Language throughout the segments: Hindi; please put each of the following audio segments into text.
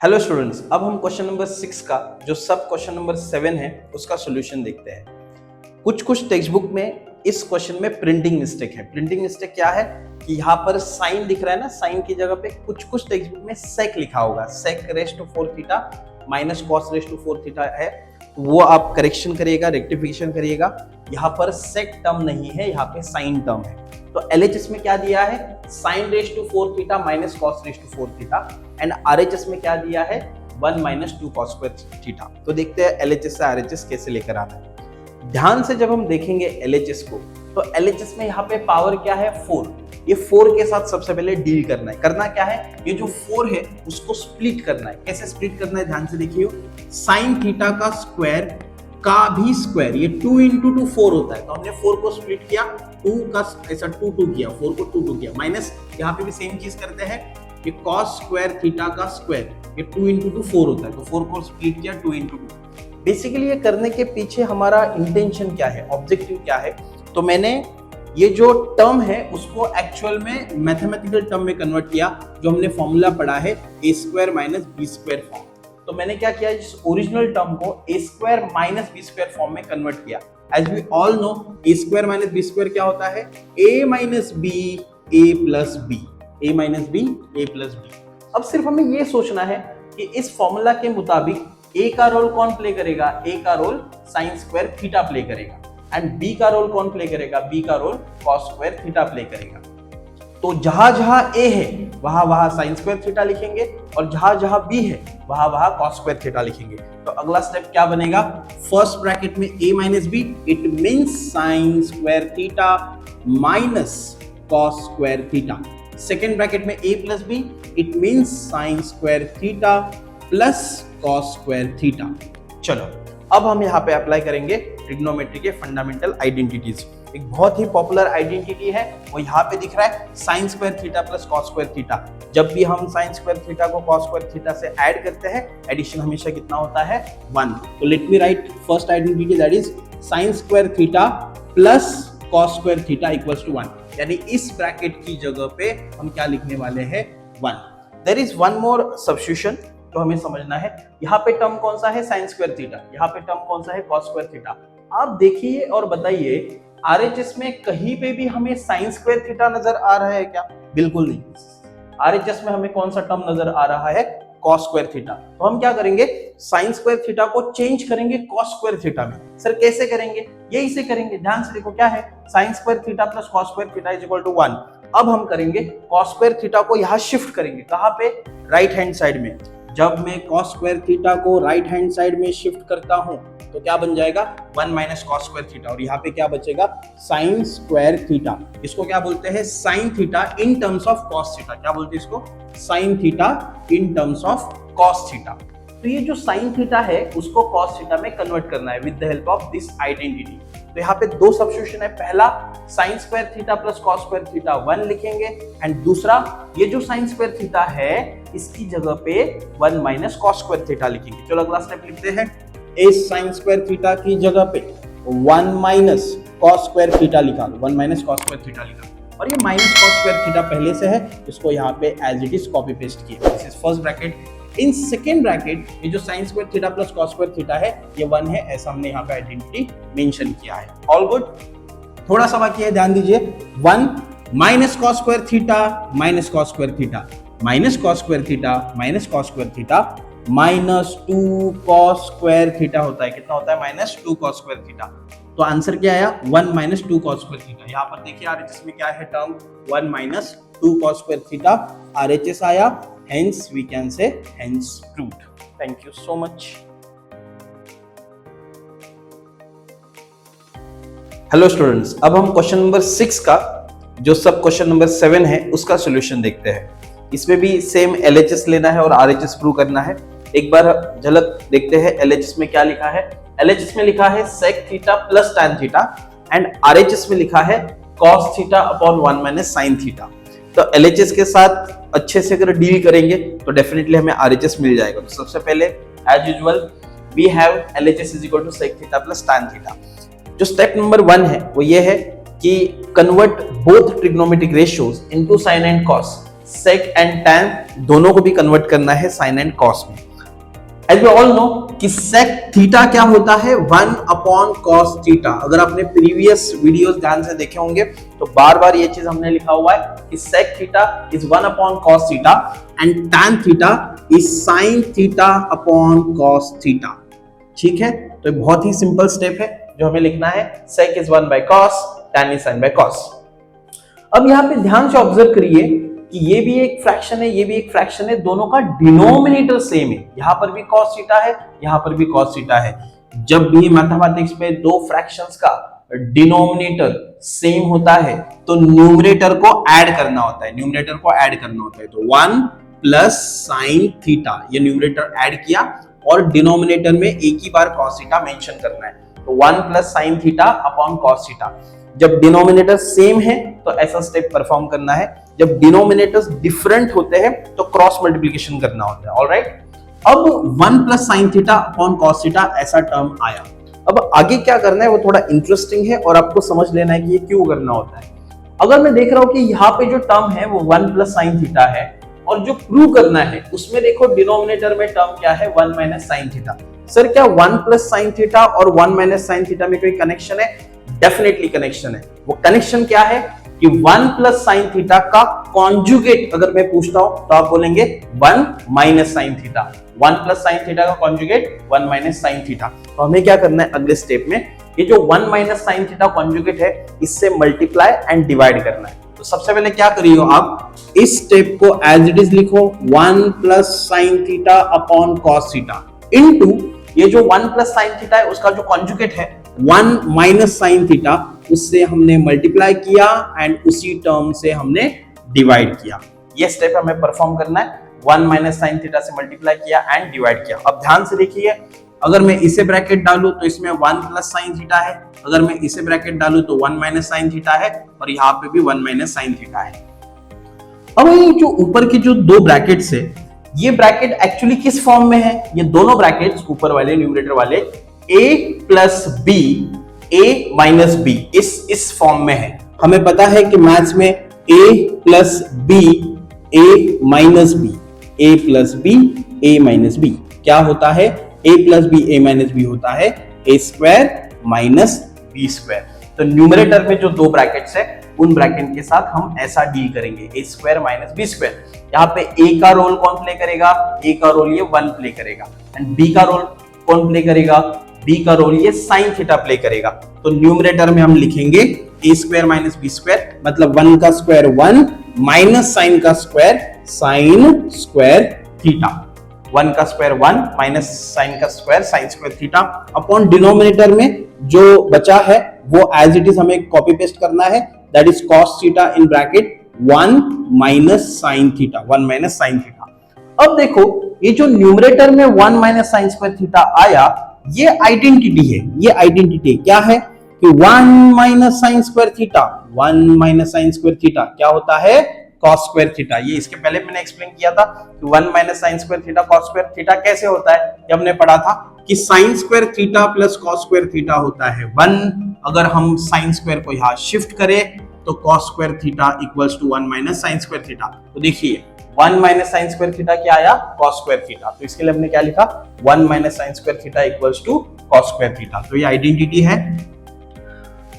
हेलो स्टूडेंट्स, अब हम क्वेश्चन नंबर 6 का जो सब क्वेश्चन नंबर 7 है उसका सॉल्यूशन देखते हैं। कुछ टेक्स्ट बुक में इस क्वेश्चन में प्रिंटिंग मिस्टेक है। प्रिंटिंग मिस्टेक क्या है कि यहाँ पर साइन दिख रहा है ना, साइन की जगह पे कुछ टेक्स्ट बुक में सेक लिखा होगा, sec raise to 4 theta minus cos raise to 4 theta है, तो वो आप करेक्शन करिएगा, रेक्टिफिकेशन करिएगा। यहाँ पर सेक टर्म नहीं है, यहाँ पे साइन टर्म है। तो LHS में क्या दिया है, sine raise to 4 theta minus cos raise to 4 theta, and RHS में क्या दिया है 1 माइनस 2 कॉस स्क्वायर थीटा। तो देखते हैं LHS से RHS कैसे लेकर आना है। ध्यान से जब हम देखेंगे LHS को, तो LHS में यहाँ पे पावर क्या है 4। ये 4 के साथ सबसे पहले डील करना है। करना क्या है, ये जो 4 है उसको स्प्लिट करना है। कैसे स्प्लिट करना है ध्यान से देखिए, साइन थीटा का स्क्वायर का भी स्क्वायर, ये 2 इंटू 2 4 होता है, तो हमने 4 को स्प्लिट किया, 2 का ऐसा 2 किया, 4 को 2 किया, माइनस यहाँ पे भी सेम चीज करते हैं, ये कॉस स्क्वायर थीटा का स्क्वायर, ये 2 इंटू 2 4 होता है, तो 4 को स्प्लिट किया 2 इंटू 2। बेसिकली ये करने के पीछे हमारा इंटेंशन क्या है, ऑब्जेक्टिव क्या है, तो मैंने ये जो टर्म है उसको एक्चुअल में मैथमेटिकल टर्म में कन्वर्ट किया, जो हमने फॉर्मूला पढ़ा है a square minus B square form. तो मैंने क्या किया, इस ओरिजिनल टर्म को a square minus B square form में कन्वर्ट किया। As we all know a square minus B square क्या होता है, a minus b a plus b, a minus b a plus b. अब सिर्फ हमें ये सोचना है कि इस फॉर्मूला के मुताबिक a का रोल कौन प्ले करेगा, a का role sine square theta play करेगा, एंड b का रोल कौन प्ले करेगा, b का role cos square theta play करेगा। तो जहां जहां a है वहां वहां साइन स्क्वायर थीटा लिखेंगे, और जहां जहां b है वहां वहां कॉस स्क्वायर थीटा लिखेंगे। तो अगला स्टेप क्या बनेगा, फर्स्ट ब्रैकेट में a minus b, it means sine square theta minus cos square theta. Second bracket में a plus b, it means sine square theta plus cos square theta. चलो अब हम यहाँ पे अप्लाई करेंगे ट्रिग्नोमेट्री के फंडामेंटल आइडेंटिटीज। एक बहुत ही पॉपुलर आइडेंटिटी है, वो यहाँ पे दिख रहा है, sine square theta plus cos square theta. जब भी हम साइन स्क्वायर थीटा को कॉस स्क्वायर थीटा से ऐड करते हैं, एडिशन हमेशा कितना होता है 1। तो let me write first identity, that is sine square theta plus cos square theta equals to 1। यानी इस ब्रैकेट की जगह पे हम क्या लिखने वाले हैं 1। There is one more substitution तो हमें समझना है। यहाँ पे टर्म कौन सा है, साइन स्क्वायर थीटा, यहाँ पे टर्म कौन सा है, कॉस स्क्वायर थीटा। आप देखिए और बताइए RHS में कहीं पे भी हमें साइन स्क्वायर थीटा नजर आ रहा है क्या? बिल्कुल नहीं। RHS में हमें कौन सा टर्म नजर आ रहा है, कॉस स्क्वायर थीटा। तो हम क्या करेंगे, साइन स्क्वायर थीटा को चेंज करेंगे कॉस स्क्वायर थीटा में। सर कैसे करेंगे, यही से करेंगे। ध्यान से देखो क्या है, sine square theta plus cos square theta is equal to 1। अब हम करेंगे कॉस स्क्वायर थीटा को यहाँ शिफ्ट करेंगे, कहाँ पे, राइट हैंड साइड में। जब मैं कॉस स्क्वायर थीटा को राइट हैंड साइड में शिफ्ट करता हूं तो क्या बन जाएगा 1 माइनस कॉस स्क्वायर थीटा, और यहाँ पे क्या बचेगा साइन स्क्वायर थीटा। इसको क्या बोलते हैं, sine theta in terms of cos theta. क्या बोलते हैं इसको, sine theta in terms of cos theta. तो ये जो साइन थीटा है उसको कॉस थीटा में कन्वर्ट करना है with the help of this identity. तो यहाँ पे दो सब्स्टिट्यूशन है, पहला sign square theta plus cos square theta 1 लिखेंगे, एंड दूसरा ये जो साइन स्क्वायर थीटा है इसकी जगह पे 1 माइनस कॉस स्क्वायर थीटा लिखेंगे। चलो अगला स्टेप लिखते हैं, इस साइन स्क्वायर थीटा की जगह पे 1 माइनस कॉस स्क्वायर थीटा लिखा लो, 1 माइनस कॉस स्क्वायर थीटा लिखा, और ये माइनस कॉस स्क्वायर थीटा पहले से है, इसको यहाँ पे as it is copy paste किया। This is first bracket. In second bracket ये जो sine square theta plus cos square theta है ये 1 है, ऐसा हमने यहाँ पे आइडेंटिटी मेंशन किया है। All good. थोड़ा सा बाकी है, ध्यान दीजिए, 1 minus cos square theta minus cos square theta minus cos square theta minus cos square theta minus 2 cos square theta होता है। कितना होता है, माइनस 2 कॉस स्क्वायर थीटा। तो आंसर क्या आया 1 माइनस 2 कॉस स्क्वायर थीटा। यहाँ पर देखिए RHS में क्या है term 1 minus 2 cos square theta, RHS आया, hence we can say hence proved. Thank you so much. Hello students, अब हम क्वेश्चन नंबर 6 का जो सब क्वेश्चन नंबर 7 है उसका सॉल्यूशन देखते हैं। इसमें भी सेम LHS लेना है और RHS प्रूव करना है। एक बार झलक देखते हैं LHS में क्या लिखा है। LHS में लिखा है sec theta plus tan theta, and RHS में लिखा है cos theta upon 1 minus sin theta. तो LHS के साथ अच्छे से अगर डील करेंगे तो डेफिनेटली हमें RHS मिल जाएगा। तो सबसे पहले as usual we have LHS is equal to sec theta plus tan theta. जो स्टेप नंबर 1 है वो ये है कि convert both trigonometric ratios into sine and cos. Sec and tan दोनों को भी कन्वर्ट करना है साइन एंड कॉस में। एज वी ऑल नो कि सेक थीटा क्या होता है, 1 अपॉन कॉस थीटा। अगर आपने प्रीवियस वीडियोस ध्यान से देखे होंगे तो बार बार ये चीज हमने लिखा हुआ है कि sec theta is 1 upon cos theta and tan theta is sine theta upon cos theta. ठीक है, तो ये बहुत ही सिंपल स्टेप है जो हमें लिखना है, sec is 1 by cos, tan is sine by cos. अब यहाँ पे ध्यान से ऑब्जर्व करिए कि ये भी एक फ्रैक्शन है, ये भी एक फ्रैक्शन है, दोनों का डिनोमिनेटर सेम है। यहां पर भी cos थीटा है, यहां पर भी cos थीटा है। जब भी मैथमेटिक्स में दो फ्रैक्शंस का डिनोमिनेटर सेम होता है तो न्यूमरेटर को ऐड करना होता है, न्यूमरेटर को ऐड करना होता है। तो 1 प्लस साइन थीटा, ये न्यूमरेटर ऐड किया और डिनोमिनेटर में एक ही बार cos थीटा मेंशन करना है। तो 1 plus sign theta upon cos theta. जब डिनोमिनेटर सेम है तो ऐसा स्टेप परफॉर्म करना है, जब डिनोमिनेटर्स डिफरेंट होते हैं तो क्रॉस मल्टीप्लिकेशन करना होता है। ऑलराइट, अब 1 plus sign theta upon cos theta ऐसा टर्म आया। अब आगे क्या करना है वो थोड़ा इंटरेस्टिंग है और आपको समझ लेना है कि ये क्यों करना होता है। अगर मैं देख रहा हूं कि यहाँ पे जो टर्म है वो 1 प्लस साइन थीटा है और जो प्रूव करना है उसमें देखो डिनोमिनेटर में टर्म क्या है, 1 माइनस साइन थीटा। सर क्या 1 प्लस साइन थीटा और 1 माइनस साइन थीटा में कोई कनेक्शन है? डेफिनेटली कनेक्शन है। वो कनेक्शन क्या है कि 1 प्लस साइन थीटा का कॉन्जुगेट अगर मैं पूछता हूं तो आप बोलेंगे 1 minus sine theta. 1 plus sine theta का कॉन्जुगेट 1 माइनस साइन थीटा। तो हमें क्या करना है अगले स्टेप में, ये जो 1 माइनस साइन थीटा कॉन्जुगेट है इससे मल्टीप्लाई एंड डिवाइड करना है। तो सबसे पहले क्या करिए आप, इस स्टेप को एज इट इज लिखो, 1 plus sign theta upon cos theta into ये जो 1 प्लस साइन थीटा है उसका जो कॉन्जुगेट है 1 माइनस साइन थीटा, उससे हमने मल्टीप्लाई किया एंड उसी टर्म से हमने डिवाइड किया। ये स्टेप हमें परफॉर्म करना है, 1 माइनस साइन थीटा से मल्टीप्लाई किया एंड डिवाइड किया। अब ध्यान से देखिए, अगर मैं इसे ब्रैकेट डालूं तो इसमें 1 प्लस साइन थीटा है, अगर मैं इसे ब्रैकेट डालूं तो 1 माइनस साइन थीटा है और यहाँ पे भी 1 माइनस साइन थीटा है। अब ये जो ऊपर के जो दो ब्रैकेट्स है, ये ब्रैकेट एक्चुअली किस फॉर्म में है? ये दोनों ब्रैकेट्स ऊपर वाले न्यूमरेटर वाले a plus b, a minus b, इस फॉर्म में है। हमें पता है कि मैथ्स में a plus b, a minus b, a plus b, a minus b क्या होता है? a plus b, a minus b होता है a square minus B square. तो न्यूमरेटर में जो दो ब्रैकेट्स है उन ब्रैकेट के साथ हम ऐसा डील करेंगे, a square minus B square. यहाँ पे a का रोल कौन प्ले करेगा? a का रोल ये 1 प्ले करेगा एंड b का रोल कौन प्ले करेगा? b का रोल ये साइन थीटा प्ले करेगा। तो न्यूमरेटर में हम लिखेंगे a square minus B square, मतलब 1 का स्क्वायर 1 माइनस साइन का स्क्वायर साइन स्क्वायर थीटा। 1 का स्क्वायर 1 माइनस साइन का square sine square theta upon denominator में जो बचा है वो एज इट इज हमें कॉपी पेस्ट करना है, that is cos theta in bracket 1 minus sine theta, 1 minus sine theta. अब देखो ये जो न्यूमरेटर में 1 माइनस साइन स्क्वायर थीटा आया, ये आइडेंटिटी है। ये आइडेंटिटी क्या है कि 1 minus sine square theta, 1 minus sine square theta क्या होता है? cos square theta. ये इसके पहले मैंने एक्सप्लेन किया था कि 1 minus sine square theta cos square theta कैसे होता है। ये हमने पढ़ा था कि sign square theta plus cos square theta होता है 1। अगर हम साइन स्क्वायर को यहाँ शिफ्ट करें तो cos square theta equals to 1 minus sine square theta. तो देखिए 1 माइनस साइन स्क्वायर थीटा क्या आया? cos square theta. तो इसके लिए हमने क्या लिखा? 1 minus sine square theta equals to cos square theta. तो ये आइडेंटिटी है।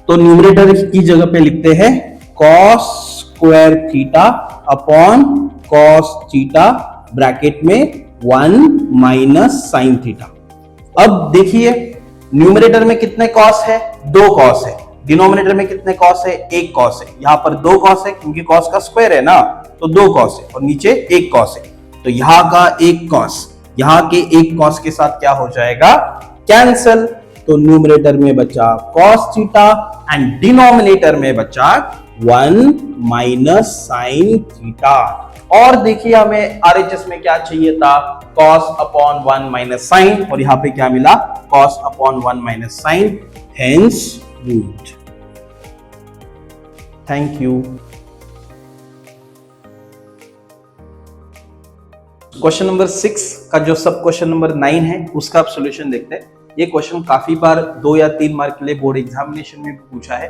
तो न्यूमरेटर की जगह पे लिखते हैं cos square theta upon cos theta bracket में 1 माइनस साइन थीटा। अब देखिए न्यूमरेटर में कितने cos है? 2 cos है। डिनोमिनेटर में कितने cos है? 1 cos है। यहाँ पर 2 cos है क्योंकि cos का स्क्वायर है ना, तो 2 cos है और नीचे 1 cos है। तो यहाँ का 1 cos, यहाँ के 1 cos के साथ क्या हो जाएगा? कैंसल। तो न्यूमरेटर में बचा cos थीटा एंड डिनोमिनेटर में बचा 1 माइनस साइन थीटा। और देखिए हमें RHS में क्या चाहिए था? cos अपॉन 1 माइनस साइन, और यहाँ पे क्या मिला? cos upon 1 minus sine, hence root. Thank you. Question number 6 का जो सब क्वेश्चन नंबर 9 है उसका आप सॉल्यूशन देखते हैं। ये क्वेश्चन काफी बार 2 या 3 मार्क के लिए बोर्ड एग्जामिनेशन में पूछा है।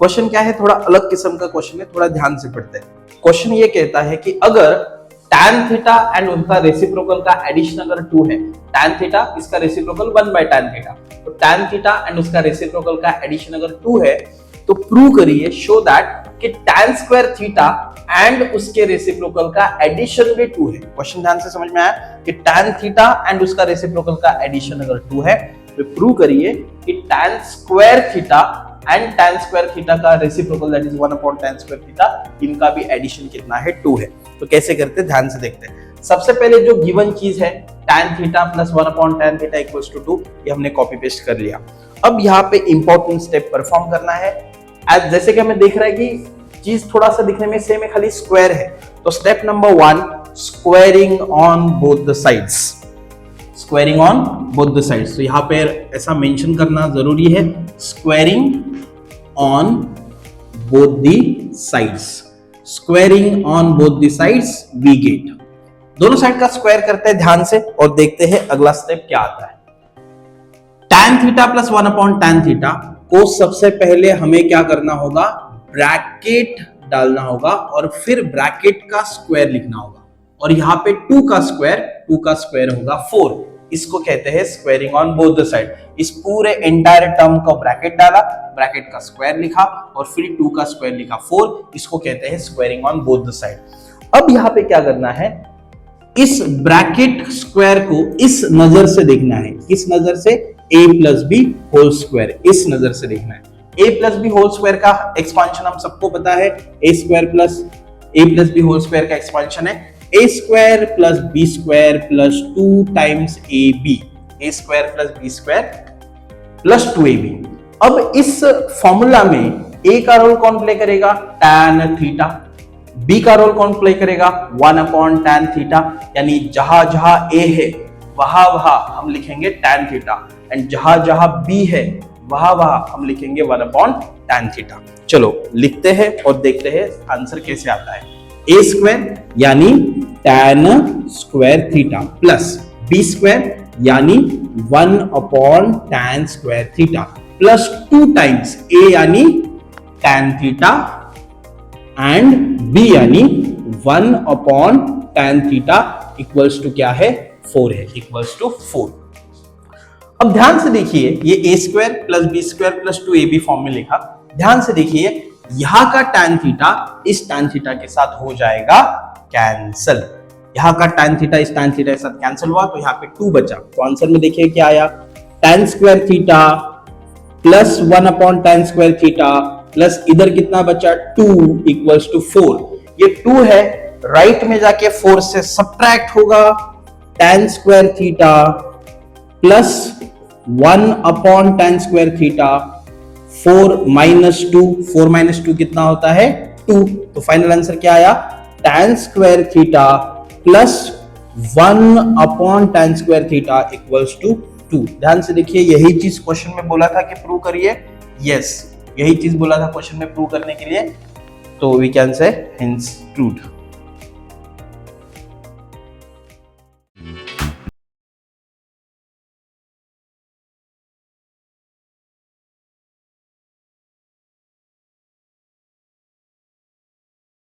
क्वेश्चन क्या है? थोड़ा अलग किस्म का क्वेश्चन है, थोड़ा ध्यान से पढ़ते हैं। क्वेश्चन ये कहता है कि अगर tan थीटा एंड उनका रेसिप्रोकल का एडिशन अगर 2 है, tan थीटा इसका रेसिप्रोकल 1/tan थीटा, तो tan थीटा एंड उसका रेसिप्रोकल का एडिशन अगर 2 है तो प्रूव करिए, शो दैट कि tan स्क्वायर थीटा एंड उसके रेसिप्रोकल का एडिशन भी 2 है। क्वेश्चन ध्यान से समझ में आया कि tan थीटा एंड उसका रेसिप्रोकल का एडिशन अगर 2 है तो प्रूव करिए कि tan square theta and tan square theta का reciprocal that is 1/tan square theta, इनका भी एडिशन कितना है, 2 है। तो कैसे करते हैं ध्यान से देखते हैं। सबसे पहले जो गिवन चीज है tan theta plus 1/tan theta equals to 2, ये हमने कॉपी पेस्ट कर लिया। अब यहाँ पे इंपॉर्टेंट स्टेप परफॉर्म करना है। आज जैसे कि हमें देख रहा है कि चीज थोड़ा सा दिखने में सेम है, खाली स्क्वायर है, तो step number 1, squaring on both the sides. Squaring on both the sides, तो यहाँ पे ऐसा मेंशन करना जरूरी है, squaring on both the sides. Squaring on both the sides we get, दोनों साइड का स्क्वायर करते हैं ध्यान से और देखते हैं अगला स्टेप क्या आता है। tan theta plus 1/tan theta को सबसे पहले हमें क्या करना होगा, ब्रैकेट डालना होगा और फिर ब्रैकेट का स्क्वायर लिखना होगा, और यहाँ पे 2 का स्क्वायर होगा 4, इसको कहते हैं squaring on both the side. इस पूरे एंटायर टर्म का ब्रैकेट डाला, ब्रैकेट का स्क्वायर लिखा और फिर 2 का स्क्वायर लिखा 4, इसको कहते हैं squaring on both the side. अब यहाँ पे क्या करना है, इस ब्रैकेट स्क्वायर को इस नजर से देखना है, किस नजर से, a plus B whole square, इस नजर से देखना है। a plus B whole square का एक्सपांशन हम सबको पता है, a square plus a plus B whole square का एक्सपांशन है a square plus b square plus 2 times ab, a square plus b square plus 2ab। अब इस फॉर्मूला में a का रोल कौन प्ले करेगा, tan थीटा, b का रोल कौन प्ले करेगा, 1/tan थीटा, यानी जहां जहां a है वहां वहां हम लिखेंगे tan थीटा, एंड जहां जहां b है वहां वहां हम लिखेंगे 1/tan थीटा। चलो लिखते हैं और देखते हैं आंसर कैसे आता है। a स्क्वायर यानी tan square theta plus b square यानी 1/tan square theta plus 2 times a यानी tan थीटा एंड b यानी 1/tan थीटा इक्वल्स टू क्या है, 4 है, इक्वल्स टू 4। अब ध्यान से देखिए, ये a square plus b square plus 2ab form में लिखा, ध्यान से देखिए यहां का tan थीटा इस tan थीटा के साथ हो जाएगा कैंसल, यहां का tan थीटा इस tan थीटा के साथ कैंसिल हुआ, तो यहाँ पे 2 बचा। तो आंसर में देखिए क्या आया, tan square theta plus 1/tan square theta plus इधर कितना बचा, 2 इक्वल्स टू 4। ये 2 है, राइट में जाके 4 से सब्ट्रैक्ट होगा, tan square theta plus 1/tan square theta, 4 minus 2, 4 minus 2 कितना होता है, 2। तो फाइनल आंसर क्या आया, tan square theta plus 1/tan square theta equals to 2। ध्यान से देखिए, यही चीज क्वेश्चन में बोला था कि प्रूव करिए, यस यही चीज बोला था क्वेश्चन में प्रूव करने के लिए, तो we can say hence proved.